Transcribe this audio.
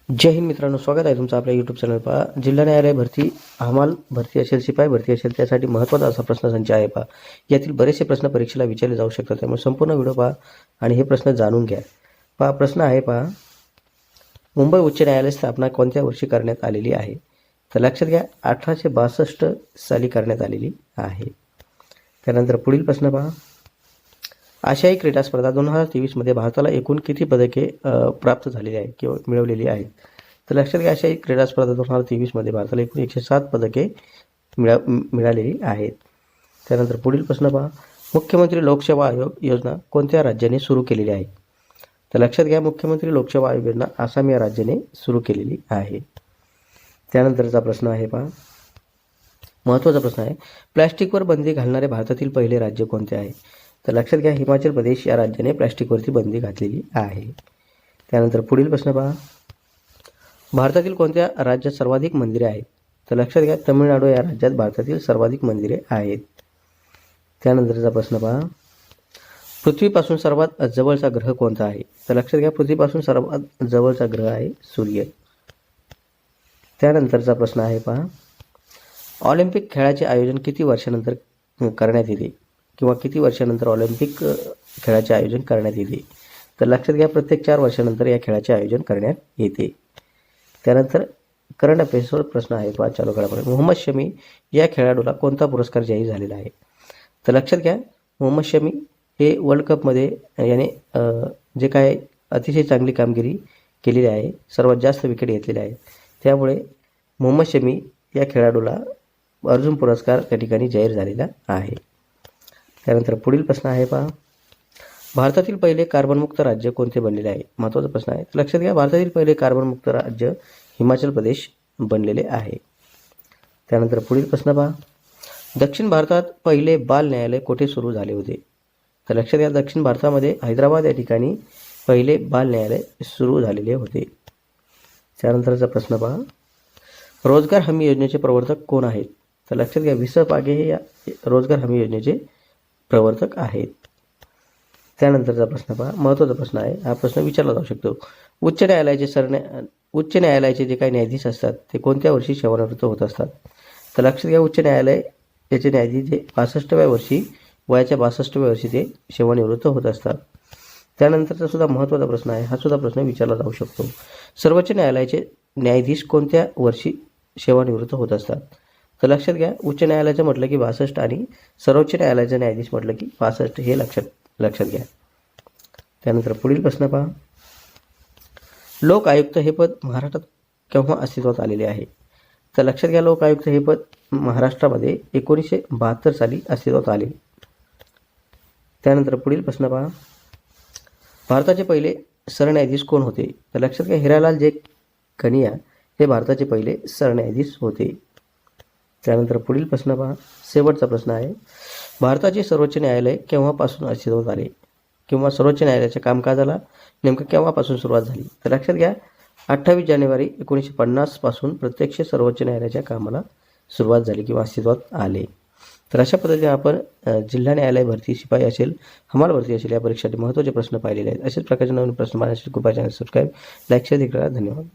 जय हिंद मित्रांनो, स्वागत आहे तुमचं आपल्या यूट्यूब चॅनल. पहा, जिल्हा न्यायालय भरती, हमाल भरती असेल, शिपाई भरती असेल, त्यासाठी महत्त्वाचा असा प्रश्नसंच आहे. पहा, यातील बरेचसे प्रश्न परीक्षेला विचारले जाऊ शकतात, त्यामुळे संपूर्ण व्हिडिओ पहा आणि हे प्रश्न जाणून घ्या. पहा, प्रश्न आहे. पहा, मुंबई उच्च न्यायालय स्थापना कोणत्या वर्षी करण्यात आलेली आहे? तर लक्षात घ्या, 1862 साली करण्यात आलेली आहे. त्यानंतर पुढील प्रश्न पहा, आशियाई क्रीडा स्पर्धा 2023 भारताला एकूण किती पदके प्राप्त झालेली आहे किंवा मिळवलेली आहेत? तर लक्षात घ्या, आशियाई क्रीडा स्पर्धा 2023 भारताला एकूण 107 पदके मिळालेली आहेत. त्यानंतर पुढील प्रश्न पहा, मुख्यमंत्री लोकसेवा आयोग योजना कोणत्या राज्याने सुरू केलेली आहे? तर लक्षात घ्या, मुख्यमंत्री लोकसेवा आयोग योजना आसाम या राज्याने सुरू केलेली आहे. त्यानंतरचा प्रश्न आहे. पहा, महत्त्वाचा प्रश्न आहे, प्लॅस्टिकवर बंदी घालणारे भारतातील पहिले राज्य कोणते आहे? तर लक्षात घ्या, हिमाचल प्रदेश या राज्याने प्लॅस्टिकवरती बंदी घातलेली आहे. त्यानंतर पुढील प्रश्न पहा, भारतातील कोणत्या राज्यात सर्वाधिक मंदिरे आहेत? तर लक्षात घ्या, तमिळनाडू या राज्यात भारतातील सर्वाधिक मंदिरे आहेत. त्यानंतरचा प्रश्न पहा, पृथ्वीपासून सर्वात जवळचा ग्रह कोणता आहे? तर लक्षात घ्या, पृथ्वीपासून सर्वात जवळचा ग्रह आहे सूर्य. त्यानंतरचा प्रश्न आहे. पहा, ऑलिम्पिक खेळाचे आयोजन किती वर्षानंतर करण्यात येते किंवा किती वर्षानंतर ऑलिम्पिक खेळाचे आयोजन करण्यात येते? तर लक्षात घ्या, प्रत्येक 4 वर्षानंतर या खेळाचे आयोजन करण्यात येते. त्यानंतर करंट अफेअर्सवर प्रश्न आहे. पहा, चालू घडामोडी, मोहम्मद शमी या खेळाडूला कोणता पुरस्कार जाहीर झालेला आहे? तर लक्षात घ्या, मोहम्मद शमी हे वर्ल्ड कपमध्ये याने जे काय अतिशय चांगली कामगिरी केलेली आहे, सर्वात जास्त विकेट घेतलेले आहे, त्यामुळे मोहम्मद शमी या खेळाडूला अर्जुन पुरस्कार त्या ठिकाणी जाहीर झालेला आहे. त्यानंतर पुढील प्रश्न आहे. पहा, भारतातील पहिले कार्बनमुक्त राज्य कोणते बनलेले आहे? महत्त्वाचा प्रश्न आहे. लक्षात घ्या, भारतातील पहिले कार्बनमुक्त राज्य हिमाचल प्रदेश बनलेले आहे. त्यानंतर पुढील प्रश्न पहा, दक्षिण भारतात पहिले बाल न्यायालय कुठे सुरू झाले होते? तर लक्षात घ्या, दक्षिण भारतामध्ये हैदराबाद या ठिकाणी पहिले बाल न्यायालय सुरू झालेले होते. त्यानंतरचा प्रश्न पहा, रोजगार हमी योजनेचे प्रवर्तक कोण आहेत? तर लक्षात घ्या, विस पागे हे या रोजगार हमी योजनेचे प्रवर्तक आहेत. त्यानंतरचा प्रश्न पहा, महत्त्वाचा प्रश्न आहे, हा प्रश्न विचारला जाऊ शकतो. उच्च न्यायालयाचे जे काही न्यायाधीश असतात ते कोणत्या वर्षी सेवानिवृत्त होत असतात? तर लक्षात घ्या, उच्च न्यायालय याचे न्यायाधीश जे 65व्या वर्षी, वयाच्या 62व्या वर्षी ते सेवानिवृत्त होत असतात. त्यानंतरचा सुद्धा महत्त्वाचा प्रश्न आहे, हा सुद्धा प्रश्न विचारला जाऊ शकतो. सर्वोच्च न्यायालयाचे न्यायाधीश कोणत्या वर्षी सेवानिवृत्त होत असतात? तर लक्षात घ्या, उच्च न्यायालयाचं म्हटलं की 62 आणि सर्वोच्च न्यायालयाचा न्यायाधीश म्हटलं की 65 हे लक्षात घ्या. त्यानंतर पुढील प्रश्न पहा, लोक आयुक्त हे पद महाराष्ट्रात केव्हा अस्तित्वात आलेले आहे? तर लक्षात घ्या, लोक आयुक्त हे पद महाराष्ट्रामध्ये 1972 साली अस्तित्वात आले. त्यानंतर पुढील प्रश्न पहा, भारताचे पहिले सरन्यायाधीश कोण होते? तर लक्षात घ्या, हिरालाल जे कनिया हे भारताचे पहिले सरन्यायाधीश होते. त्यानंतर पुढील प्रश्न पहा, शेवटचा प्रश्न आहे, भारताचे सर्वोच्च न्यायालय केव्हापासून अस्तित्वात आले किंवा सर्वोच्च न्यायालयाच्या कामकाजाला नेमकं केव्हापासून सुरुवात झाली? तर लक्षात घ्या, 28 जानेवारी 1950 पासून प्रत्यक्ष सर्वोच्च न्यायालयाच्या कामाला सुरुवात झाली किंवा अस्तित्वात आले. तर अशा पद्धतीने आपण जिल्हा न्यायालय भरती, शिपाई असेल, हमाल भरती असेल, या परीक्षेसाठी महत्त्वाचे प्रश्न पाहिलेले आहेत. अशाच प्रकारचे नवीन प्रश्न पाहण्यासाठी कृपया चॅनल सबस्क्राईब, लाईक, शेअर करा. धन्यवाद.